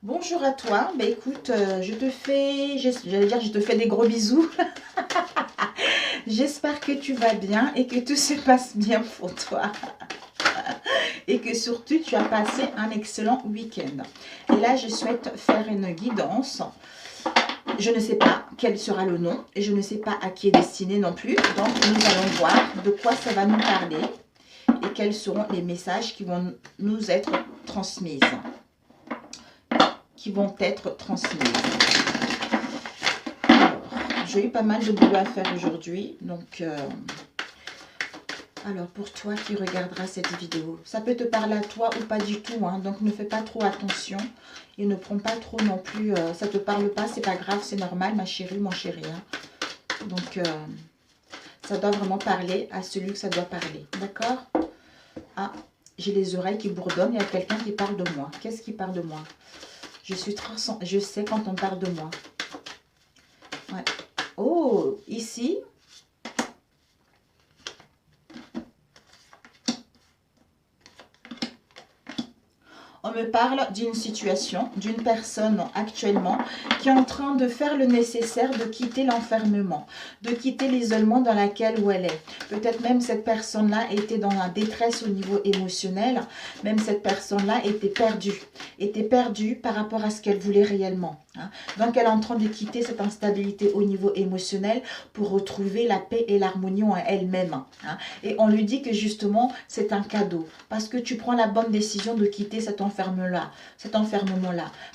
Bonjour à toi. Bah écoute, j'allais dire, je te fais des gros bisous. J'espère que tu vas bien et que tout se passe bien pour toi. Et que surtout, tu as passé un excellent week-end. Et là, je souhaite faire une guidance. Je ne sais pas quel sera le nom et je ne sais pas à qui est destiné non plus. Donc, nous allons voir de quoi ça va nous parler et quels seront les messages qui vont nous être transmises. Alors, j'ai eu pas mal de boulot à faire aujourd'hui. Donc, alors pour toi qui regarderas cette vidéo, ça peut te parler à toi ou pas du tout. Hein, donc, ne fais pas trop attention et ne prends pas trop non plus. Ça te parle pas, c'est pas grave, c'est normal, ma chérie, mon chéri. Hein. Donc, ça doit vraiment parler à celui que ça doit parler. D'accord? Ah, j'ai les oreilles qui bourdonnent. Il y a quelqu'un qui parle de moi. Qu'est-ce qui parle de moi? Je sais quand on parle de moi. Ouais. Oh, ici. On me parle d'une situation, d'une personne actuellement qui est en train de faire le nécessaire de quitter l'enfermement, de quitter l'isolement dans lequel où elle est. Peut-être même cette personne-là était dans la détresse au niveau émotionnel, même cette personne-là était perdue par rapport à ce qu'elle voulait réellement. Hein. Donc elle est en train de quitter cette instabilité au niveau émotionnel pour retrouver la paix et l'harmonie en elle-même. Hein. Et on lui dit que justement c'est un cadeau parce que tu prends la bonne décision de quitter cet enfermement-là.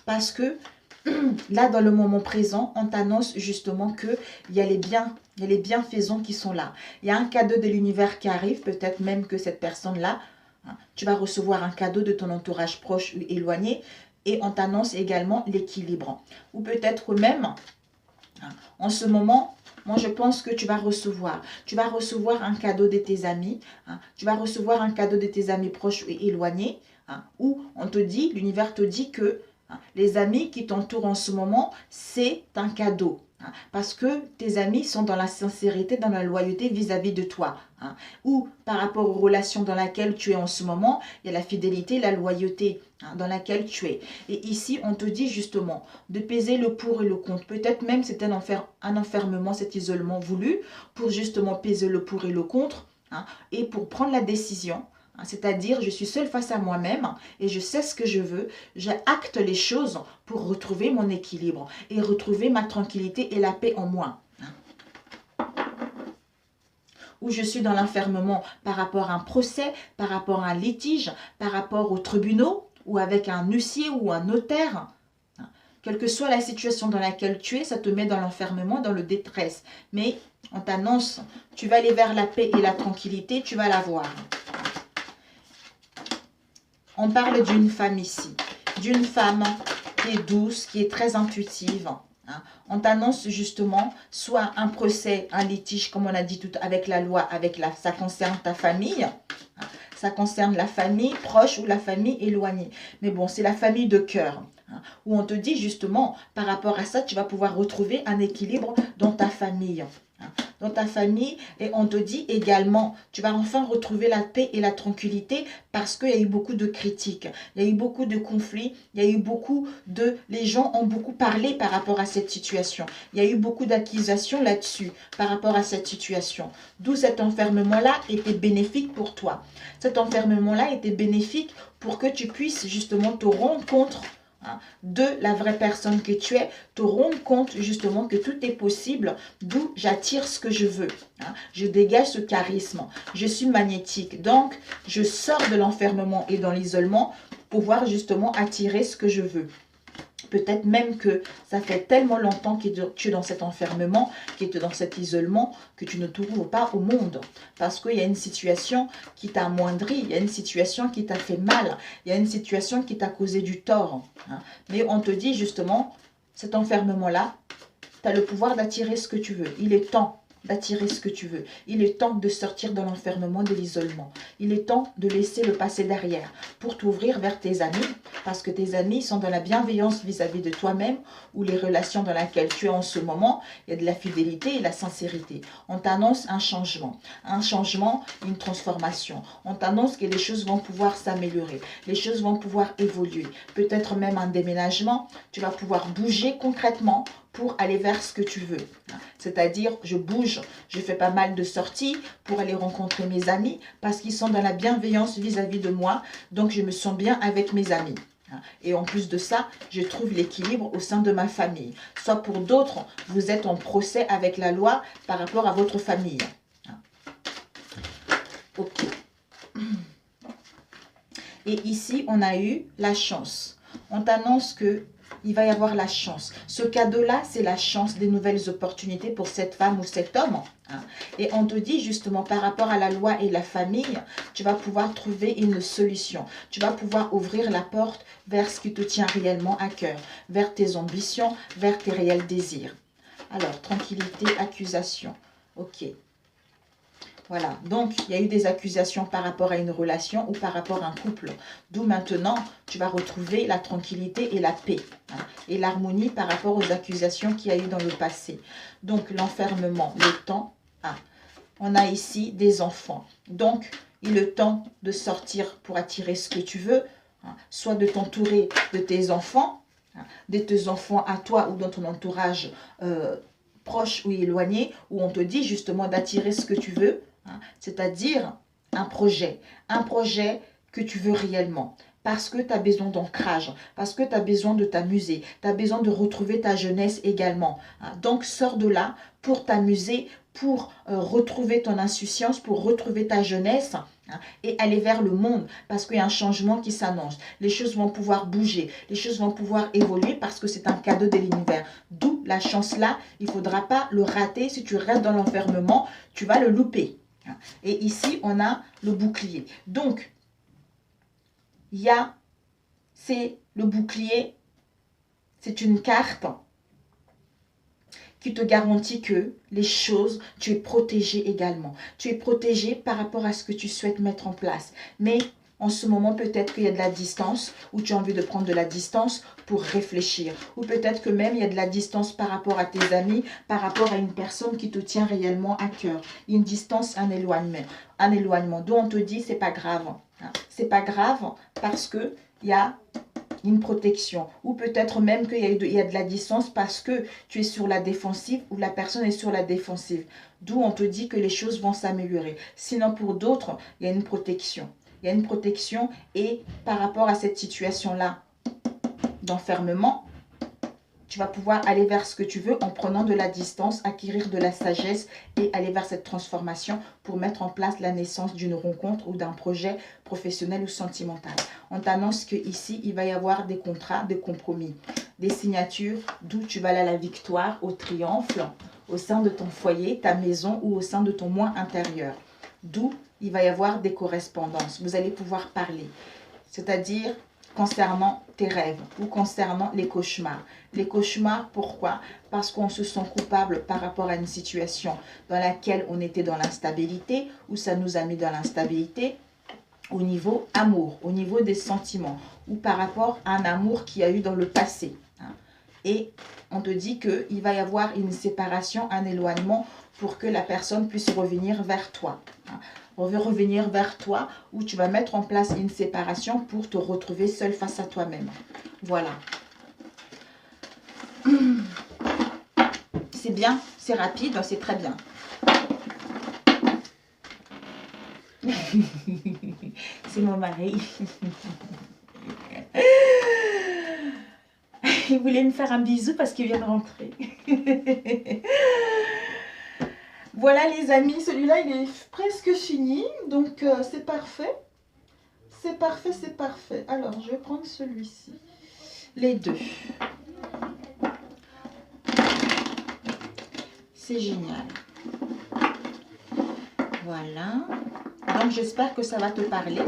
Parce que là, dans le moment présent, on t'annonce justement qu'il y a les bienfaisants qui sont là. Il y a un cadeau de l'univers qui arrive, peut-être même que cette personne-là, hein, tu vas recevoir un cadeau de ton entourage proche ou éloigné, et on t'annonce également l'équilibre. Ou peut-être même, hein, en ce moment, moi, je pense que tu vas recevoir un cadeau de tes amis, hein, tu vas recevoir un cadeau de tes amis proches et éloignés, hein, où on te dit, l'univers te dit que hein, les amis qui t'entourent en ce moment, c'est un cadeau. Hein, parce que tes amis sont dans la sincérité, dans la loyauté vis-à-vis de toi. Hein, ou par rapport aux relations dans lesquelles tu es en ce moment, il y a la fidélité, la loyauté hein, dans laquelle tu es. Et ici, on te dit justement de peser le pour et le contre. Peut-être même c'est un enfermement, cet isolement voulu, pour justement peser le pour et le contre, hein, et pour prendre la décision. C'est-à-dire, je suis seule face à moi-même et je sais ce que je veux. J'acte les choses pour retrouver mon équilibre et retrouver ma tranquillité et la paix en moi. Où je suis dans l'enfermement par rapport à un procès, par rapport à un litige, par rapport aux tribunaux ou avec un huissier ou un notaire. Quelle que soit la situation dans laquelle tu es, ça te met dans l'enfermement, dans le détresse. Mais on t'annonce, tu vas aller vers la paix et la tranquillité, tu vas l'avoir. On parle d'une femme ici, d'une femme qui est douce, qui est très intuitive. Hein. On t'annonce justement soit un procès, un litige, comme on a dit tout avec la loi, ça concerne ta famille. Hein. Ça concerne la famille proche ou la famille éloignée. Mais bon, c'est la famille de cœur. Hein, où on te dit justement, par rapport à ça, tu vas pouvoir retrouver un équilibre dans ta famille. Hein, dans ta famille, et on te dit également, tu vas enfin retrouver la paix et la tranquillité parce qu'il y a eu beaucoup de critiques, il y a eu beaucoup de conflits, il y a eu les gens ont beaucoup parlé par rapport à cette situation, il y a eu beaucoup d'accusations là-dessus par rapport à cette situation, d'où cet enfermement-là était bénéfique pour toi. Cet enfermement-là était bénéfique pour que tu puisses justement te rendre compte de la vraie personne que tu es, te rendre compte justement que tout est possible, d'où j'attire ce que je veux. Je dégage ce charisme, je suis magnétique, donc je sors de l'enfermement et dans l'isolement pour pouvoir justement attirer ce que je veux. Peut-être même que ça fait tellement longtemps que tu es dans cet enfermement, que tu es dans cet isolement, que tu ne t'ouvres pas au monde. Parce qu'il y a une situation qui t'a amoindri, il y a une situation qui t'a fait mal, il y a une situation qui t'a causé du tort. Hein. Mais on te dit justement, cet enfermement-là, tu as le pouvoir d'attirer ce que tu veux. Il est temps. d'attirer ce que tu veux. Il est temps de sortir de l'enfermement, de l'isolement. Il est temps de laisser le passé derrière pour t'ouvrir vers tes amis, parce que tes amis sont dans la bienveillance vis-à-vis de toi-même, ou les relations dans lesquelles tu es en ce moment, il y a de la fidélité et la sincérité. On t'annonce un changement, une transformation. On t'annonce que les choses vont pouvoir s'améliorer, les choses vont pouvoir évoluer. Peut-être même un déménagement, tu vas pouvoir bouger concrètement pour aller vers ce que tu veux. C'est-à-dire, je bouge, je fais pas mal de sorties pour aller rencontrer mes amis parce qu'ils sont dans la bienveillance vis-à-vis de moi, donc je me sens bien avec mes amis. Et en plus de ça, je trouve l'équilibre au sein de ma famille. Soit pour d'autres, vous êtes en procès avec la loi par rapport à votre famille. Ok. Et ici, on a eu la chance. On t'annonce que il va y avoir la chance. Ce cadeau-là, c'est la chance des nouvelles opportunités pour cette femme ou cet homme. Et on te dit justement par rapport à la loi et la famille, tu vas pouvoir trouver une solution. Tu vas pouvoir ouvrir la porte vers ce qui te tient réellement à cœur, vers tes ambitions, vers tes réels désirs. Alors, tranquillité, accusation. Ok. Voilà, donc il y a eu des accusations par rapport à une relation ou par rapport à un couple. D'où maintenant, tu vas retrouver la tranquillité et la paix. Et l'harmonie par rapport aux accusations qu'il y a eu dans le passé. Donc l'enfermement, le temps. On a ici des enfants. Donc, il est temps de sortir pour attirer ce que tu veux. Soit de t'entourer de tes enfants à toi ou dans ton entourage proche ou éloigné, où on te dit justement d'attirer ce que tu veux. C'est-à-dire un projet que tu veux réellement, parce que tu as besoin d'ancrage, parce que tu as besoin de t'amuser, tu as besoin de retrouver ta jeunesse également. Donc sors de là pour t'amuser, pour retrouver ton insouciance, pour retrouver ta jeunesse et aller vers le monde, parce qu'il y a un changement qui s'annonce. Les choses vont pouvoir bouger, les choses vont pouvoir évoluer parce que c'est un cadeau de l'univers. D'où la chance là, il ne faudra pas le rater. Si tu restes dans l'enfermement, tu vas le louper. Et ici, on a le bouclier. Donc, c'est le bouclier, c'est une carte qui te garantit que les choses, tu es protégé également. Tu es protégé par rapport à ce que tu souhaites mettre en place. Mais en ce moment, peut-être qu'il y a de la distance, ou tu as envie de prendre de la distance pour réfléchir. Ou peut-être que même il y a de la distance par rapport à tes amis, par rapport à une personne qui te tient réellement à cœur. Une distance, un éloignement. Un éloignement dont on te dit, c'est pas grave. C'est pas grave parce qu'il y a une protection. Ou peut-être même qu'il y a de la distance parce que tu es sur la défensive ou la personne est sur la défensive. D'où on te dit que les choses vont s'améliorer. Sinon, pour d'autres, il y a une protection. Il y a une protection et par rapport à cette situation-là d'enfermement, tu vas pouvoir aller vers ce que tu veux en prenant de la distance, acquérir de la sagesse et aller vers cette transformation pour mettre en place la naissance d'une rencontre ou d'un projet professionnel ou sentimental. On t'annonce qu'ici, il va y avoir des contrats, des compromis, des signatures, d'où tu vas aller à la victoire, au triomphe, au sein de ton foyer, ta maison ou au sein de ton moi intérieur. D'où il va y avoir des correspondances. Vous allez pouvoir parler. C'est-à-dire concernant tes rêves ou concernant les cauchemars. Les cauchemars, pourquoi? Parce qu'on se sent coupable par rapport à une situation dans laquelle on était dans l'instabilité ou ça nous a mis dans l'instabilité au niveau amour, au niveau des sentiments ou par rapport à un amour qu'il y a eu dans le passé. Et on te dit qu'il va y avoir une séparation, un éloignement pour que la personne puisse revenir vers toi. On veut revenir vers toi où tu vas mettre en place une séparation pour te retrouver seul face à toi-même. Voilà. C'est bien, c'est rapide, c'est très bien. C'est mon mari. Il voulait me faire un bisou parce qu'il vient de rentrer. Voilà les amis, celui-là il est presque fini, donc c'est parfait. C'est parfait, c'est parfait. Alors je vais prendre celui-ci, les deux. C'est génial. Voilà. Donc j'espère que ça va te parler.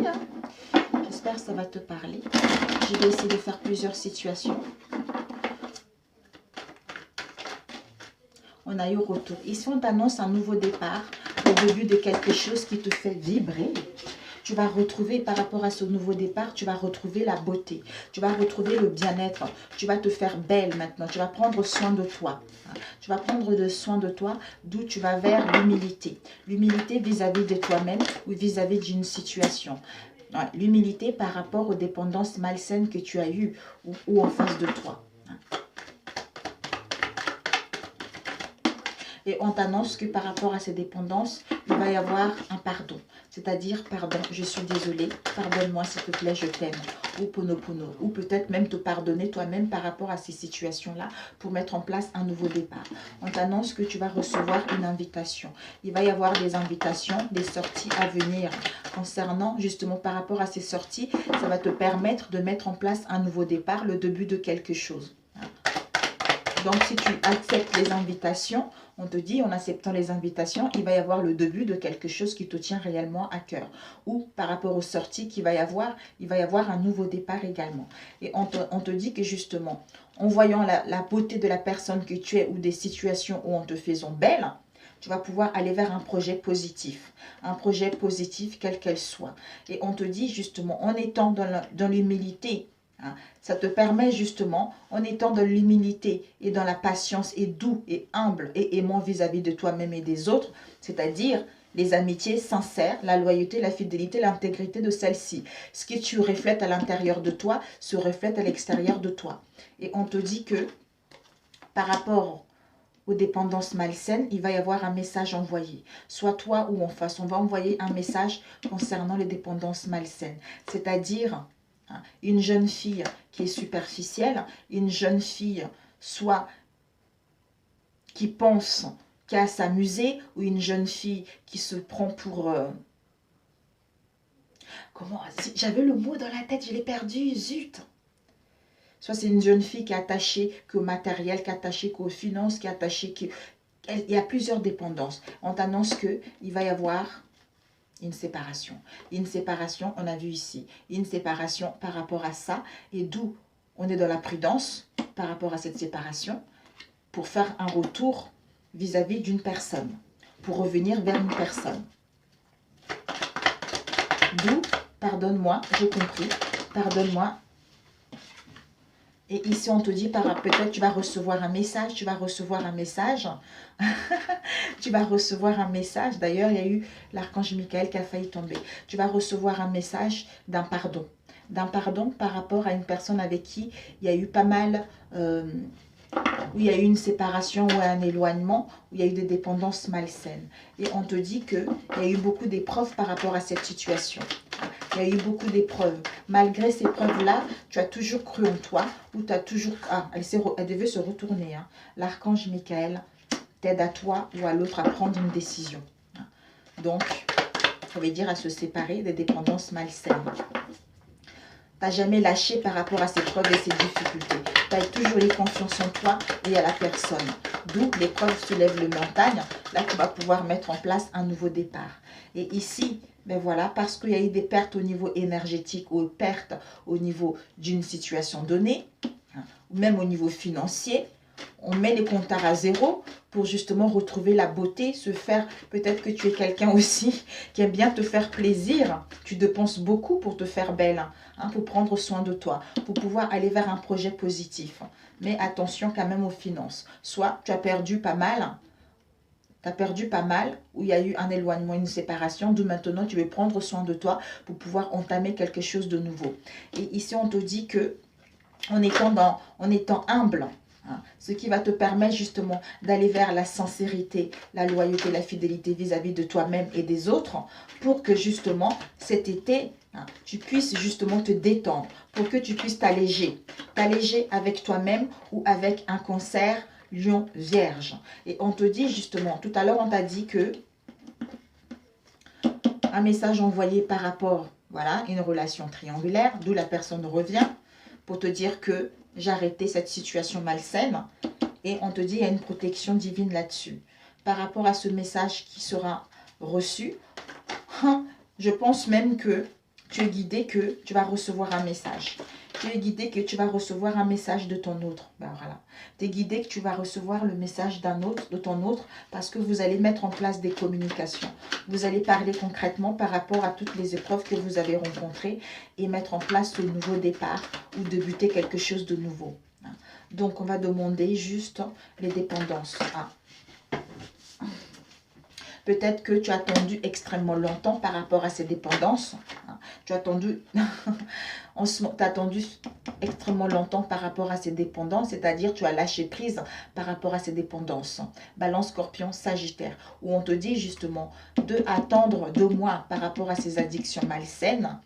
J'espère que ça va te parler. Je vais essayer de faire plusieurs situations. on a eu retour. Ici, on t'annonce un nouveau départ, le début de quelque chose qui te fait vibrer. Tu vas retrouver, par rapport à ce nouveau départ, tu vas retrouver la beauté. Tu vas retrouver le bien-être. Tu vas te faire belle maintenant. Tu vas prendre soin de toi. Tu vas prendre soin de toi, d'où tu vas vers l'humilité. L'humilité vis-à-vis de toi-même ou vis-à-vis d'une situation. L'humilité par rapport aux dépendances malsaines que tu as eues ou en face de toi. Et on t'annonce que par rapport à ces dépendances, il va y avoir un pardon. C'est-à-dire, pardon, je suis désolée, pardonne-moi s'il te plaît, je t'aime. Ou ponopono. Ou peut-être même te pardonner toi-même par rapport à ces situations-là pour mettre en place un nouveau départ. On t'annonce que tu vas recevoir une invitation. Il va y avoir des invitations, des sorties à venir. Concernant justement par rapport à ces sorties, ça va te permettre de mettre en place un nouveau départ, le début de quelque chose. Donc, si tu acceptes les invitations, on te dit, en acceptant les invitations, il va y avoir le début de quelque chose qui te tient réellement à cœur. Ou par rapport aux sorties qu'il va y avoir, il va y avoir un nouveau départ également. Et on te dit que justement, en voyant la beauté de la personne que tu es ou des situations où on te faisant belle, tu vas pouvoir aller vers un projet positif. Un projet positif, quel qu'elle soit. Et on te dit justement, en étant dans l'humilité, ça te permet justement, en étant dans l'humilité et dans la patience et doux et humble et aimant vis-à-vis de toi-même et des autres, c'est-à-dire les amitiés sincères, la loyauté, la fidélité, l'intégrité de celle-ci. Ce que tu reflètes à l'intérieur de toi se reflète à l'extérieur de toi. Et on te dit que par rapport aux dépendances malsaines, il va y avoir un message envoyé. Soit toi ou en face, on va envoyer un message concernant les dépendances malsaines. C'est-à-dire une jeune fille qui est superficielle, une jeune fille soit qui pense qu'à s'amuser, ou une jeune fille qui se prend pour... comment? J'avais le mot dans la tête, je l'ai perdu, zut. Soit c'est une jeune fille qui est attachée qu'au matériel, qui est attachée qu'aux finances, qui est attachée... Il y a plusieurs dépendances. On t'annonce qu'il va y avoir... une séparation. Une séparation, on a vu ici. Une séparation par rapport à ça. Et d'où on est dans la prudence par rapport à cette séparation pour faire un retour vis-à-vis d'une personne. Pour revenir vers une personne. D'où, pardonne-moi, j'ai compris. Pardonne-moi. Et ici, on te dit, peut-être tu vas recevoir un message, tu vas recevoir un message. Tu vas recevoir un message. D'ailleurs, il y a eu l'archange Michael qui a failli tomber. Tu vas recevoir un message d'un pardon. D'un pardon par rapport à une personne avec qui il y a eu pas mal... où il y a eu une séparation ou un éloignement, où il y a eu des dépendances malsaines. Et on te dit qu'il y a eu beaucoup d'épreuves par rapport à cette situation. Il y a eu beaucoup d'épreuves. Malgré ces preuves-là, tu as toujours cru en toi, ou tu as toujours... Ah, elle devait se retourner. Hein. L'archange Michael t'aide à toi ou à l'autre à prendre une décision. Donc, ça veut dire à se séparer des dépendances malsaines. Tu n'as jamais lâché par rapport à ces preuves et ces difficultés. Tu as toujours eu confiance en toi et à la personne. D'où l'épreuve soulève le montagne. Là, tu vas pouvoir mettre en place un nouveau départ. Et ici, ben voilà, parce qu'il y a eu des pertes au niveau énergétique ou pertes au niveau d'une situation donnée, ou même au niveau financier, on met les compteurs à zéro pour justement retrouver la beauté, se faire, peut-être que tu es quelqu'un aussi qui aime bien te faire plaisir, tu dépenses beaucoup pour te faire belle, hein, pour prendre soin de toi, pour pouvoir aller vers un projet positif. Mais attention quand même aux finances. Soit tu as perdu pas mal, où il y a eu un éloignement, une séparation, d'où maintenant tu veux prendre soin de toi pour pouvoir entamer quelque chose de nouveau. Et ici on te dit que en étant humble, hein, ce qui va te permettre justement d'aller vers la sincérité, la loyauté, la fidélité vis-à-vis de toi-même et des autres, pour que justement cet été, hein, tu puisses justement te détendre, pour que tu puisses t'alléger avec toi-même ou avec un cancer, Lion, Vierge. Et on te dit justement, tout à l'heure on t'a dit que un message envoyé par rapport, voilà, une relation triangulaire, d'où la personne revient, pour te dire que j'ai arrêté cette situation malsaine. Et on te dit, il y a une protection divine là-dessus. Par rapport à ce message qui sera reçu, je pense même que tu es guidé, que tu vas recevoir un message Tu es guidé que tu vas recevoir un message de ton autre. Ben voilà. Tu es guidé que tu vas recevoir le message d'un autre, de ton autre, parce que vous allez mettre en place des communications. Vous allez parler concrètement par rapport à toutes les épreuves que vous avez rencontrées et mettre en place ce nouveau départ ou débuter quelque chose de nouveau. Donc, on va demander juste les dépendances. Peut-être que tu as attendu extrêmement longtemps par rapport à ces dépendances. Tu as attendu, t'as attendu extrêmement longtemps par rapport à ces dépendances, c'est-à-dire tu as lâché prise par rapport à ces dépendances. Balance, Scorpion, Sagittaire, où on te dit justement de attendre 2 mois par rapport à ces addictions malsaines,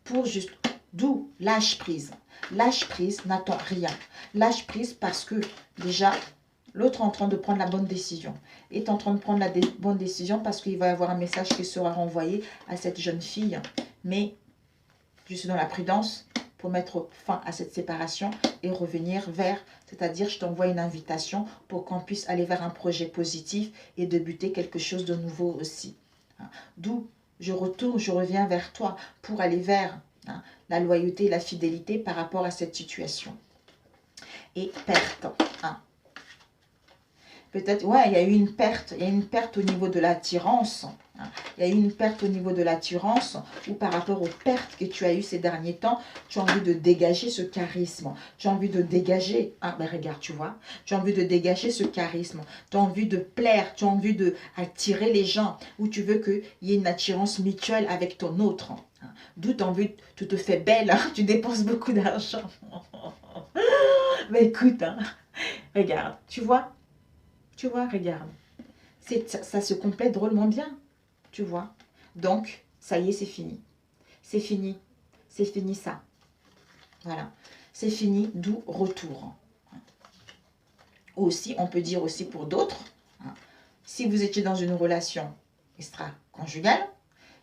pour juste, d'où lâche prise. Lâche prise, n'attends rien. Lâche prise parce que déjà, l'autre est en train de prendre la bonne décision. Est en train de prendre la bonne décision parce qu'il va y avoir un message qui sera renvoyé à cette jeune fille. Mais je suis dans la prudence pour mettre fin à cette séparation et revenir vers, c'est-à-dire je t'envoie une invitation pour qu'on puisse aller vers un projet positif et débuter quelque chose de nouveau aussi. D'où je retourne, je reviens vers toi pour aller vers la loyauté et la fidélité par rapport à cette situation. Et perte. Peut-être, ouais, il y a eu une perte. Il y a une perte au niveau de l'attirance. Il y a eu une perte au niveau de l'attirance ou par rapport aux pertes que tu as eues ces derniers temps, tu as envie de dégager ce charisme. Tu as envie de dégager, ben regarde, tu vois, tu as envie de dégager ce charisme. Tu as envie de plaire, tu as envie d'attirer les gens ou tu veux qu'il y ait une attirance mutuelle avec ton autre. D'où tu as envie, tu te fais belle, tu dépenses beaucoup d'argent. Mais écoute, regarde, tu vois, regarde. Ça se complète drôlement bien, tu vois. Donc, ça y est, c'est fini. C'est fini. C'est fini ça. Voilà. C'est fini, d'où retour. Aussi, on peut dire aussi pour d'autres, si vous étiez dans une relation extra-conjugale,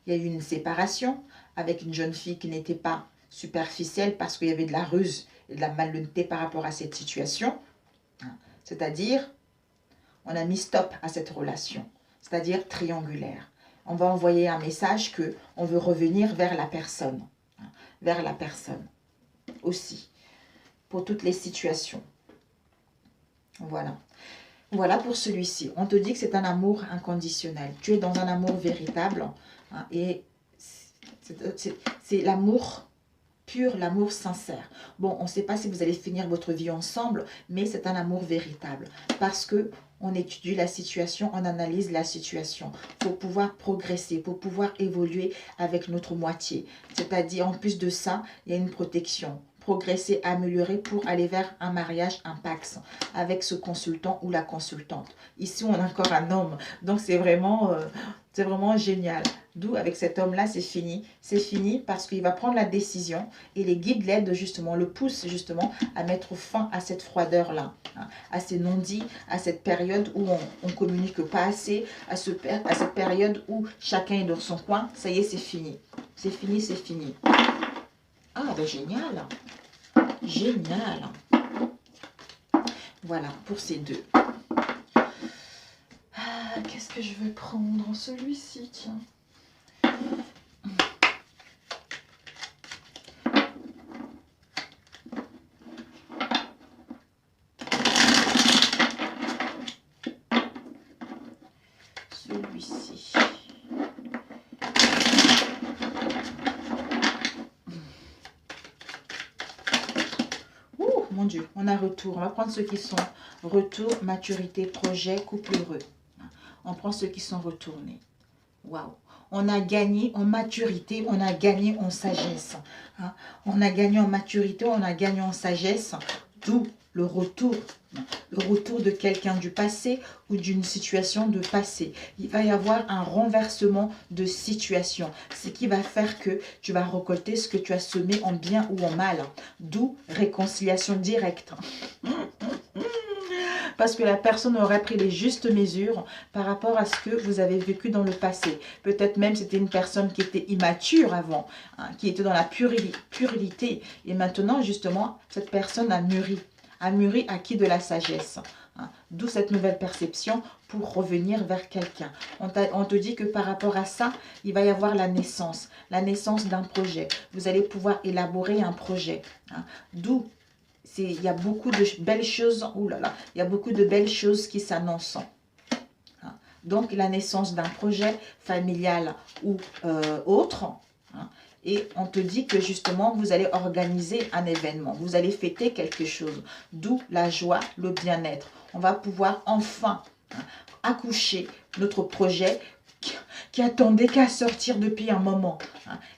il y a eu une séparation avec une jeune fille qui n'était pas superficielle parce qu'il y avait de la ruse et de la malhonnêteté par rapport à cette situation. C'est-à-dire, on a mis stop à cette relation, c'est-à-dire triangulaire. On va envoyer un message que on veut revenir vers la personne aussi, pour toutes les situations. Voilà. Voilà pour celui-ci. On te dit que c'est un amour inconditionnel. Tu es dans un amour véritable et c'est l'amour pur, l'amour sincère. Bon, on ne sait pas si vous allez finir votre vie ensemble, mais c'est un amour véritable. Parce que on étudie la situation, on analyse la situation. Pour pouvoir progresser, pour pouvoir évoluer avec notre moitié. C'est-à-dire, en plus de ça, il y a une protection. Progresser, améliorer pour aller vers un mariage, un pax, avec ce consultant ou la consultante. Ici, on a encore un homme. Donc, c'est vraiment génial. D'où, avec cet homme-là, c'est fini. C'est fini parce qu'il va prendre la décision et les guides l'aident justement, le poussent justement à mettre fin à cette froideur-là, à ces non-dits, à cette période où on ne communique pas assez, à cette période où chacun est dans son coin. Ça y est, c'est fini. C'est fini, c'est fini. Ah, ben génial. Génial. Voilà, pour ces deux. Qu'est-ce que je vais prendre? Celui-ci, tiens. Celui-ci. Mon Dieu, on a retour. On va prendre ceux qui sont retour, maturité, projet, couple heureux. On prend ceux qui sont retournés. Waouh. On a gagné en maturité, on a gagné en sagesse. On a gagné en maturité, on a gagné en sagesse. D'où le retour de quelqu'un du passé ou d'une situation de passé. Il va y avoir un renversement de situation. Ce qui va faire que tu vas récolter ce que tu as semé en bien ou en mal. D'où réconciliation directe. Parce que la personne aurait pris les justes mesures par rapport à ce que vous avez vécu dans le passé. Peut-être même c'était une personne qui était immature avant, qui était dans la puérilité. Et maintenant, justement, cette personne a mûri acquis de la sagesse. D'où cette nouvelle perception pour revenir vers quelqu'un. On te dit que par rapport à ça, il va y avoir la naissance d'un projet. Vous allez pouvoir élaborer un projet. Hein. D'où il y a beaucoup de belles choses. Ouh là là, il y a beaucoup de belles choses qui s'annoncent. Hein. Donc la naissance d'un projet familial ou autre. Hein. Et on te dit que justement, vous allez organiser un événement. Vous allez fêter quelque chose. D'où la joie, le bien-être. On va pouvoir enfin accoucher notre projet qui attendait qu'à sortir depuis un moment.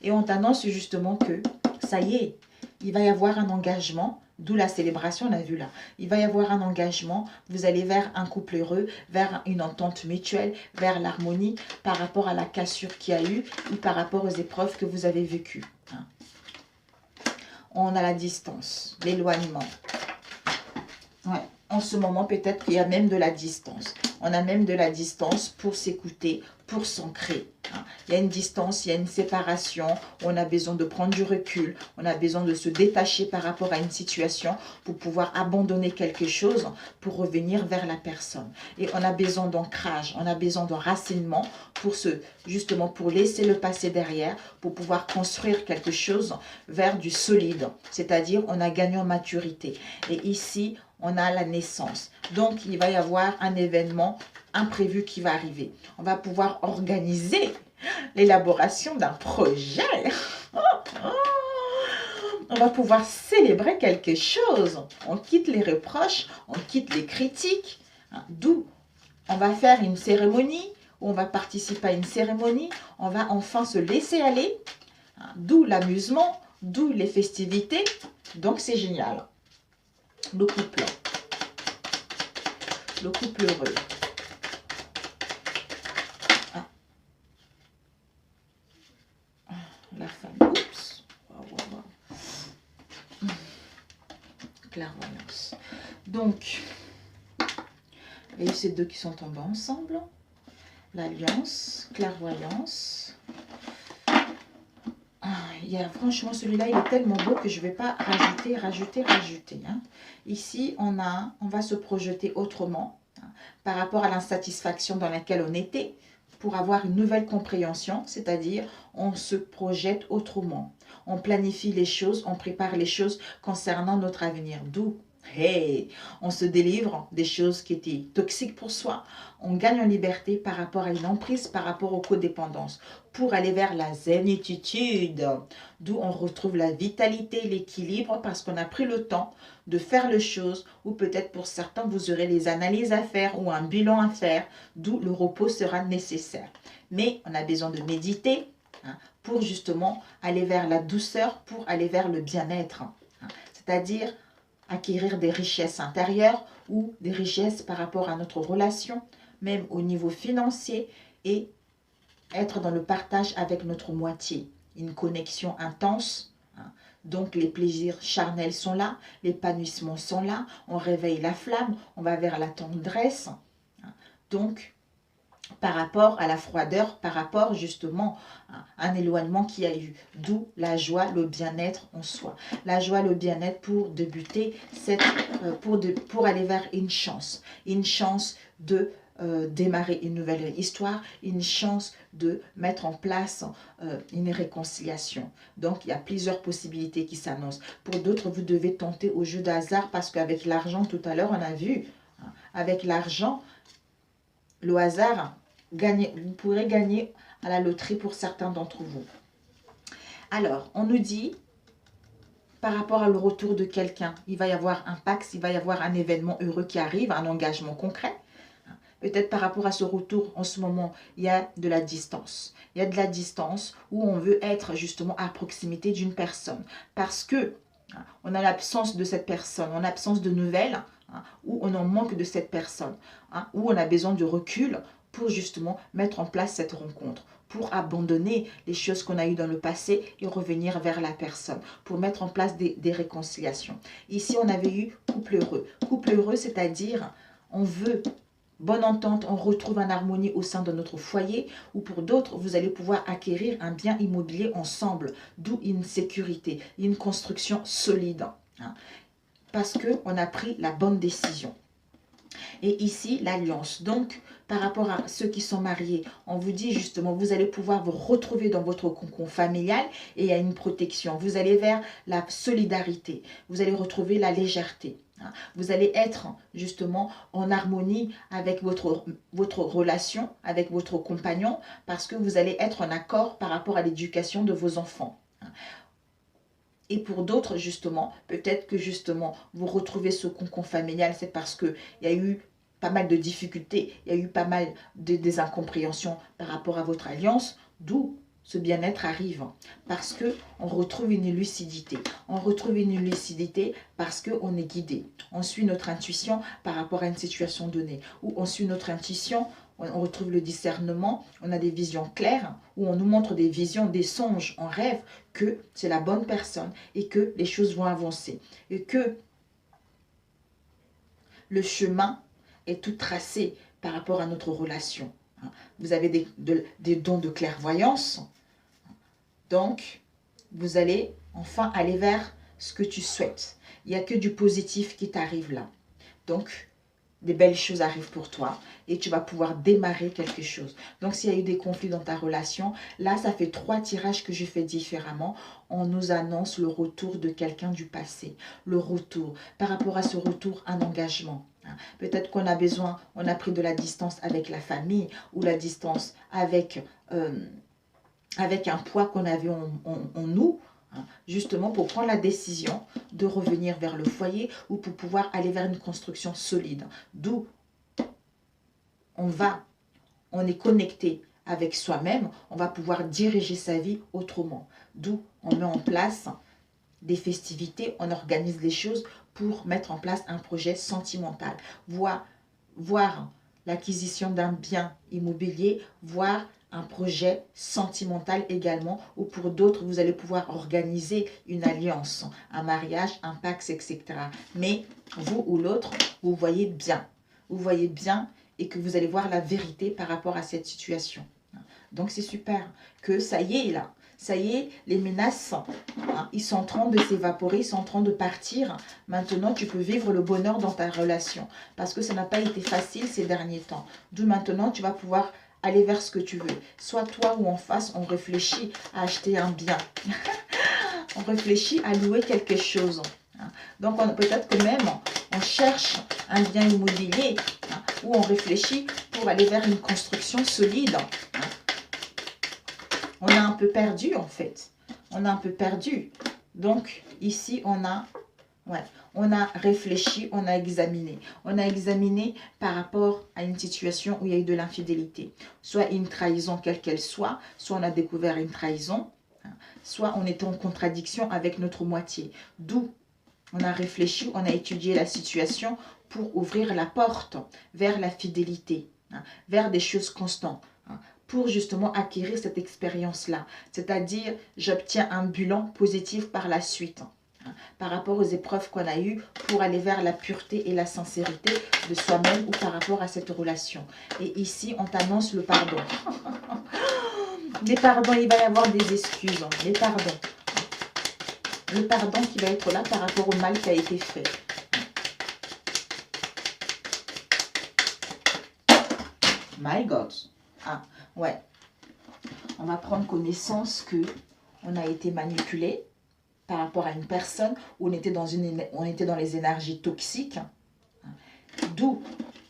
Et on t'annonce justement que ça y est, il va y avoir un engagement. D'où la célébration, on a vu là. Il va y avoir un engagement, vous allez vers un couple heureux, vers une entente mutuelle, vers l'harmonie par rapport à la cassure qu'il y a eu ou par rapport aux épreuves que vous avez vécues. On a la distance, l'éloignement. Ouais. En ce moment, peut-être qu'il y a même de la distance. On a même de la distance pour s'écouter, pour s'ancrer. Il y a une distance, il y a une séparation. On a besoin de prendre du recul. On a besoin de se détacher par rapport à une situation pour pouvoir abandonner quelque chose pour revenir vers la personne. Et on a besoin d'ancrage, on a besoin d'enracinement pour justement pour laisser le passé derrière, pour pouvoir construire quelque chose vers du solide. C'est-à-dire, on a gagné en maturité. Et ici, on a la naissance. Donc, il va y avoir un événement imprévu qui va arriver. On va pouvoir organiser l'élaboration d'un projet. On va pouvoir célébrer quelque chose. On quitte les reproches, on quitte les critiques. D'où on va faire une cérémonie, on va participer à une cérémonie. On va enfin se laisser aller. D'où l'amusement, d'où les festivités. Donc, c'est génial. Le couple. Le couple heureux. La femme. Oups. Clairvoyance. Donc, il y a eu ces deux qui sont tombés ensemble. L'alliance, clairvoyance. Franchement, celui-là, il est tellement beau que je ne vais pas rajouter. Hein. Ici, on va se projeter autrement par rapport à l'insatisfaction dans laquelle on était pour avoir une nouvelle compréhension, c'est-à-dire on se projette autrement. On planifie les choses, on prépare les choses concernant notre avenir. D'où on se délivre des choses qui étaient toxiques pour soi. On gagne en liberté par rapport à une emprise, par rapport aux codépendances, pour aller vers la zénitude, d'où on retrouve la vitalité, l'équilibre, parce qu'on a pris le temps de faire les choses, ou peut-être pour certains, vous aurez les analyses à faire ou un bilan à faire, d'où le repos sera nécessaire. Mais on a besoin de méditer pour justement aller vers la douceur, pour aller vers le bien-être. C'est-à-dire acquérir des richesses intérieures ou des richesses par rapport à notre relation, même au niveau financier, et être dans le partage avec notre moitié. Une connexion intense. Donc les plaisirs charnels sont là, l'épanouissement sont là, on réveille la flamme, on va vers la tendresse. Donc, par rapport à la froideur, par rapport justement à un éloignement qu'il y a eu. D'où la joie, le bien-être en soi. La joie, le bien-être pour débuter, pour aller vers une chance de démarrer une nouvelle histoire, une chance de mettre en place une réconciliation. Donc, il y a plusieurs possibilités qui s'annoncent. Pour d'autres, vous devez tenter au jeu de hasard parce qu'avec l'argent, tout à l'heure, on a vu, avec l'argent, le hasard, vous pourrez gagner à la loterie pour certains d'entre vous. Alors, on nous dit, par rapport à le retour de quelqu'un, il va y avoir un pax, il va y avoir un événement heureux qui arrive, un engagement concret. Peut-être par rapport à ce retour, en ce moment, il y a de la distance. Il y a de la distance où on veut être justement à proximité d'une personne. Parce que on a l'absence de cette personne, on a l'absence de nouvelles, ou on en manque de cette personne, où on a besoin de recul pour justement mettre en place cette rencontre, pour abandonner les choses qu'on a eues dans le passé et revenir vers la personne, pour mettre en place des réconciliations. Ici, on avait eu couple heureux. Couple heureux, c'est-à-dire, on veut bonne entente, on retrouve une harmonie au sein de notre foyer, ou pour d'autres, vous allez pouvoir acquérir un bien immobilier ensemble, d'où une sécurité, une construction solide, parce qu'on a pris la bonne décision. Et ici, l'alliance. Donc, par rapport à ceux qui sont mariés, on vous dit justement, vous allez pouvoir vous retrouver dans votre cocon familial et il y a une protection. Vous allez vers la solidarité. Vous allez retrouver la légèreté. Vous allez être justement en harmonie avec votre relation, avec votre compagnon, parce que vous allez être en accord par rapport à l'éducation de vos enfants. Et pour d'autres, justement, peut-être que justement, vous retrouvez ce cocon familial, c'est parce qu'il y a eu pas mal de difficultés, il y a eu pas mal de désincompréhensions par rapport à votre alliance, d'où ce bien-être arrive. Parce qu'on retrouve une lucidité. On retrouve une lucidité parce qu'on est guidé. On suit notre intuition par rapport à une situation donnée. Ou on suit notre intuition, on retrouve le discernement, on a des visions claires, où on nous montre des visions, des songes, on rêve que c'est la bonne personne et que les choses vont avancer. Et que le chemin est tout tracé par rapport à notre relation. Vous avez des dons de clairvoyance, donc vous allez enfin aller vers ce que tu souhaites. Il n'y a que du positif qui t'arrive là. Donc, des belles choses arrivent pour toi et tu vas pouvoir démarrer quelque chose. Donc, s'il y a eu des conflits dans ta relation, là, ça fait 3 tirages que je fais différemment. On nous annonce le retour de quelqu'un du passé. Le retour. Par rapport à ce retour, un engagement. Peut-être qu'on a besoin, on a pris de la distance avec la famille ou la distance avec un poids qu'on avait en nous, justement pour prendre la décision de revenir vers le foyer ou pour pouvoir aller vers une construction solide. D'où on est connecté avec soi-même, on va pouvoir diriger sa vie autrement. D'où on met en place des festivités, on organise les choses pour mettre en place un projet sentimental. Voir l'acquisition d'un bien immobilier, voir un projet sentimental également, ou pour d'autres, vous allez pouvoir organiser une alliance, un mariage, un pax, etc. Mais vous ou l'autre, vous voyez bien. Vous voyez bien et que vous allez voir la vérité par rapport à cette situation. Donc c'est super que ça y est là. Ça y est, les menaces, ils sont en train de s'évaporer, ils sont en train de partir. Maintenant, tu peux vivre le bonheur dans ta relation. Parce que ça n'a pas été facile ces derniers temps. D'où maintenant, tu vas pouvoir aller vers ce que tu veux. Soit toi ou en face, on réfléchit à acheter un bien. On réfléchit à louer quelque chose. Donc, peut-être que même, on cherche un bien immobilier ou on réfléchit pour aller vers une construction solide. On a un peu perdu en fait. On a un peu perdu. Donc ici on a réfléchi, on a examiné. On a examiné par rapport à une situation où il y a eu de l'infidélité. Soit une trahison quelle qu'elle soit on a découvert une trahison, soit on était en contradiction avec notre moitié. D'où on a réfléchi, on a étudié la situation pour ouvrir la porte vers la fidélité, vers des choses constantes. Pour justement acquérir cette expérience-là. C'est-à-dire, j'obtiens un bilan positif par la suite, par rapport aux épreuves qu'on a eues pour aller vers la pureté et la sincérité de soi-même ou par rapport à cette relation. Et ici, on t'annonce le pardon. Les pardons, il va y avoir des excuses, les pardons. Le pardon qui va être là par rapport au mal qui a été fait. My God. Ouais, on va prendre connaissance que on a été manipulé par rapport à une personne où on était dans les énergies toxiques. D'où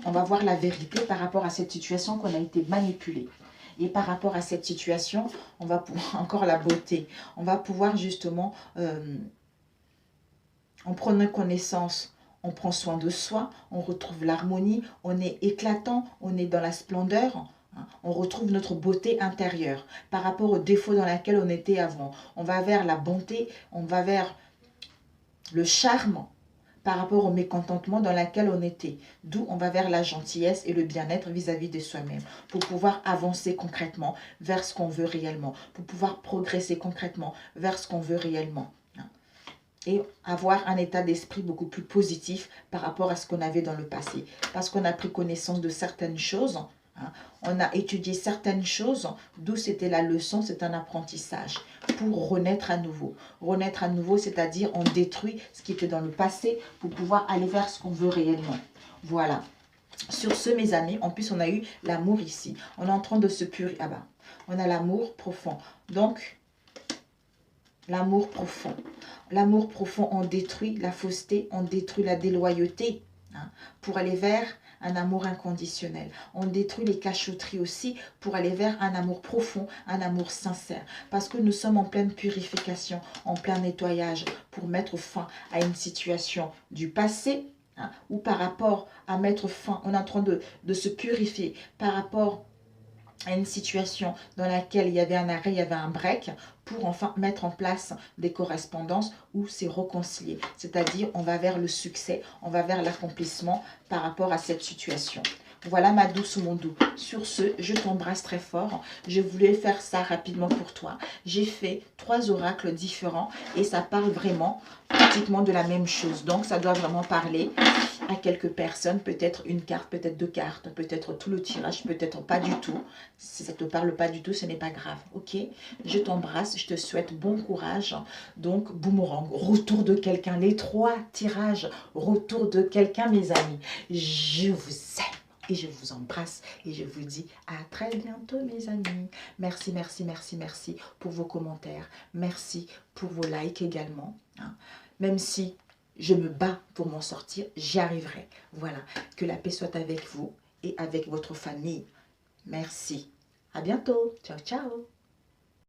on va voir la vérité par rapport à cette situation qu'on a été manipulé. Et par rapport à cette situation, on va pouvoir encore la beauté. On va pouvoir justement, en prenant connaissance, on prend soin de soi, on retrouve l'harmonie, on est éclatant, on est dans la splendeur. On retrouve notre beauté intérieure par rapport aux défauts dans lesquels on était avant. On va vers la bonté, on va vers le charme par rapport au mécontentement dans lequel on était. D'où on va vers la gentillesse et le bien-être vis-à-vis de soi-même. Pour pouvoir avancer concrètement vers ce qu'on veut réellement. Pour pouvoir progresser concrètement vers ce qu'on veut réellement. Et avoir un état d'esprit beaucoup plus positif par rapport à ce qu'on avait dans le passé. Parce qu'on a pris connaissance de certaines choses. On a étudié certaines choses, d'où c'était la leçon, c'est un apprentissage pour renaître à nouveau. Renaître à nouveau, c'est-à-dire on détruit ce qui était dans le passé pour pouvoir aller vers ce qu'on veut réellement. Voilà. Sur ce, mes amis, en plus, on a eu l'amour ici. On est en train de se purifier. Ah ben, on a l'amour profond. Donc, l'amour profond. L'amour profond, on détruit la fausseté, on détruit la déloyauté, hein, pour aller vers un amour inconditionnel. On détruit les cachotteries aussi pour aller vers un amour profond, un amour sincère. Parce que nous sommes en pleine purification, en plein nettoyage pour mettre fin à une situation du passé, hein, ou par rapport à mettre fin, on est en train de se purifier par rapport à une situation dans laquelle il y avait un arrêt, il y avait un break, pour enfin mettre en place des correspondances où c'est réconcilié. C'est-à-dire, on va vers le succès, on va vers l'accomplissement par rapport à cette situation. Voilà ma douce ou mon doux. Sur ce, je t'embrasse très fort. Je voulais faire ça rapidement pour toi. J'ai fait 3 oracles différents et ça parle vraiment pratiquement de la même chose. Donc, ça doit vraiment parler à quelques personnes, peut-être une carte, peut-être 2 cartes, peut-être tout le tirage, peut-être pas du tout. Si ça ne te parle pas du tout, ce n'est pas grave, ok? Je t'embrasse, je te souhaite bon courage. Donc, boomerang, retour de quelqu'un. Les 3 tirages, retour de quelqu'un, mes amis. Je vous aime. Et je vous embrasse et je vous dis à très bientôt, mes amis. Merci, merci, merci, merci pour vos commentaires. Merci pour vos likes également, hein. Même si je me bats pour m'en sortir, j'y arriverai. Voilà, que la paix soit avec vous et avec votre famille. Merci. À bientôt. Ciao, ciao.